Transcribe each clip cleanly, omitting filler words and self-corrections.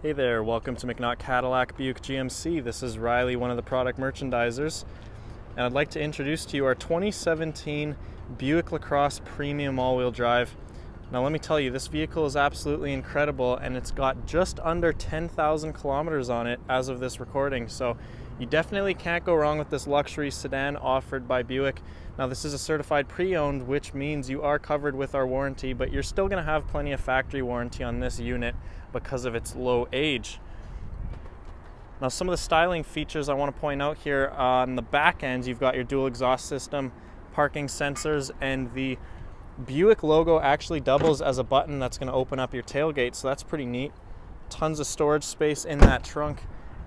Hey there, welcome to McNaught Cadillac Buick GMC. This is Riley, one of the product merchandisers, and I'd like to introduce to you our 2017 Buick LaCrosse Premium All-Wheel Drive. Now let me tell you, this vehicle is absolutely incredible, and it's got just under 10,000 kilometers on it as of this recording, so you definitely can't go wrong with this luxury sedan offered by Buick. Now this is a certified pre-owned, which means you are covered with our warranty, but you're still going to have plenty of factory warranty on this unit because of its low age. Now some of the styling features I want to point out here: on the back end you've got your dual exhaust system, parking sensors, and the Buick logo actually doubles as a button that's going to open up your tailgate, so that's pretty neat. Tons of storage space in that trunk,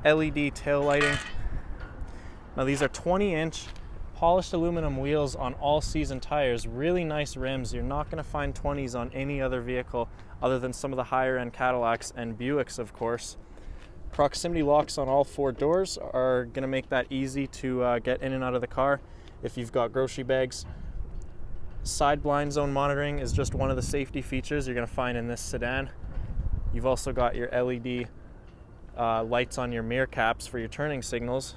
LED tail lighting. Now these are 20-inch polished aluminum wheels on all-season tires, really nice rims. You're not going to find 20s on any other vehicle other than some of the higher-end Cadillacs and Buicks, of course. Proximity locks on all four doors are going to make that easy to get in and out of the car if you've got grocery bags. Side blind zone monitoring is just one of the safety features you're going to find in this sedan. You've also got your LED lights on your mirror caps for your turning signals.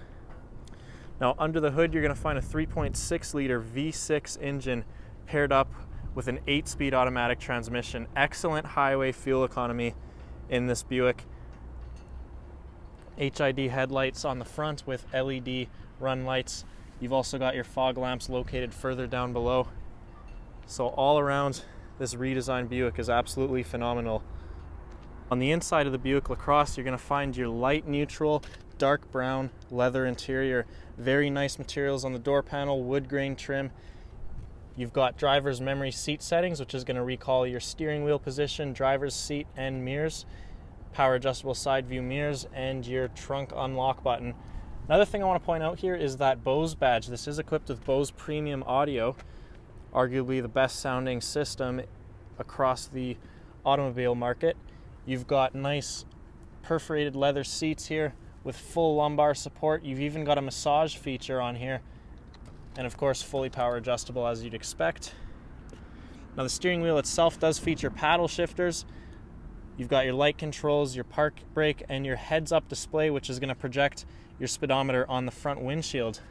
Now under the hood you're going to find a 3.6 liter V6 engine paired up with an 8-speed automatic transmission. Excellent highway fuel economy in this Buick. HID headlights on the front with LED run lights. You've also got your fog lamps located further down below. So all around, this redesigned Buick is absolutely phenomenal. On the inside of the Buick LaCrosse, you're going to find your light neutral, dark brown leather interior. Very nice materials on the door panel, wood grain trim. You've got driver's memory seat settings, which is going to recall your steering wheel position, driver's seat, and mirrors. Power adjustable side view mirrors, and your trunk unlock button. Another thing I want to point out here is that Bose badge. This is equipped with Bose premium audio, arguably the best sounding system across the automobile market. You've got nice perforated leather seats here with full lumbar support. You've even got a massage feature on here, and of course fully power adjustable as you'd expect. Now the steering wheel itself does feature paddle shifters. You've got your light controls, your park brake, and your heads-up display, which is going to project your speedometer on the front windshield.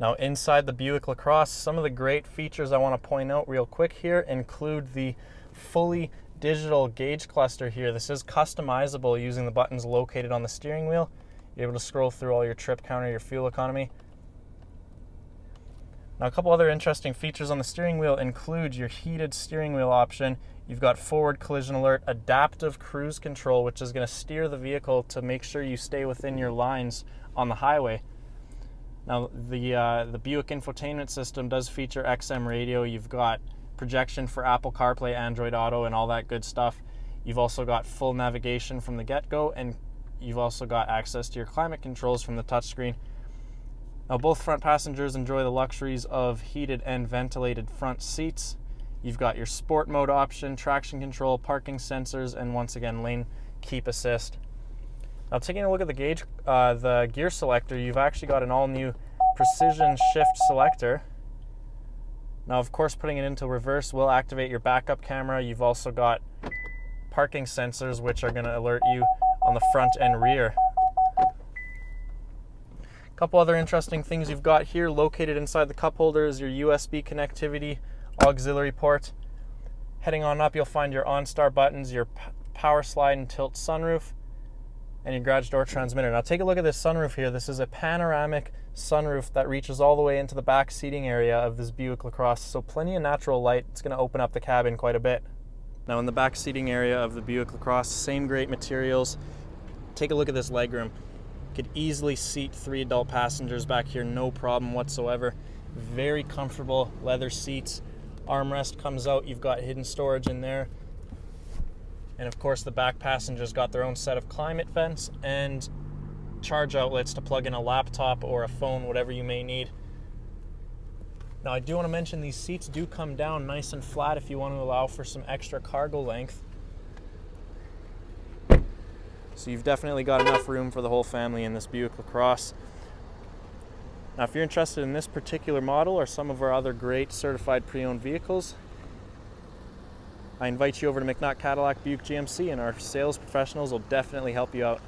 Now inside the Buick LaCrosse, some of the great features I want to point out real quick here include the fully digital gauge cluster here. This is customizable using the buttons located on the steering wheel. You're able to scroll through all your trip counter, your fuel economy. Now a couple other interesting features on the steering wheel include your heated steering wheel option. You've got forward collision alert, adaptive cruise control, which is going to steer the vehicle to make sure you stay within your lines on the highway. Now the Buick infotainment system does feature XM radio. You've got projection for Apple CarPlay, Android Auto, and all that good stuff. You've also got full navigation from the get-go, and you've also got access to your climate controls from the touchscreen. Now both front passengers enjoy the luxuries of heated and ventilated front seats. You've got your sport mode option, traction control, parking sensors, and once again lane keep assist. Now taking a look at the gear selector, you've actually got an all-new precision shift selector. Now, of course, putting it into reverse will activate your backup camera. You've also got parking sensors, which are going to alert you on the front and rear. A couple other interesting things you've got here located inside the cup holder is your USB connectivity auxiliary port. Heading on up, you'll find your OnStar buttons, your power slide and tilt sunroof, and your garage door transmitter. Now take a look at this sunroof here. This is a panoramic sunroof that reaches all the way into the back seating area of this Buick LaCrosse, so plenty of natural light. It's going to open up the cabin quite a bit. Now in the back seating area of the Buick LaCrosse, same great materials. Take a look at this legroom. Could easily seat 3 adult passengers back here, no problem whatsoever. Very comfortable leather seats. Armrest comes out, you've got hidden storage in there. And of course the back passengers got their own set of climate vents and charge outlets to plug in a laptop or a phone, whatever you may need. Now I do want to mention these seats do come down nice and flat if you want to allow for some extra cargo length. So you've definitely got enough room for the whole family in this Buick LaCrosse. Now if you're interested in this particular particular model or some of our other great certified pre-owned vehicles, I invite you over to McNaught Cadillac Buick GMC, and our sales professionals will definitely help you out.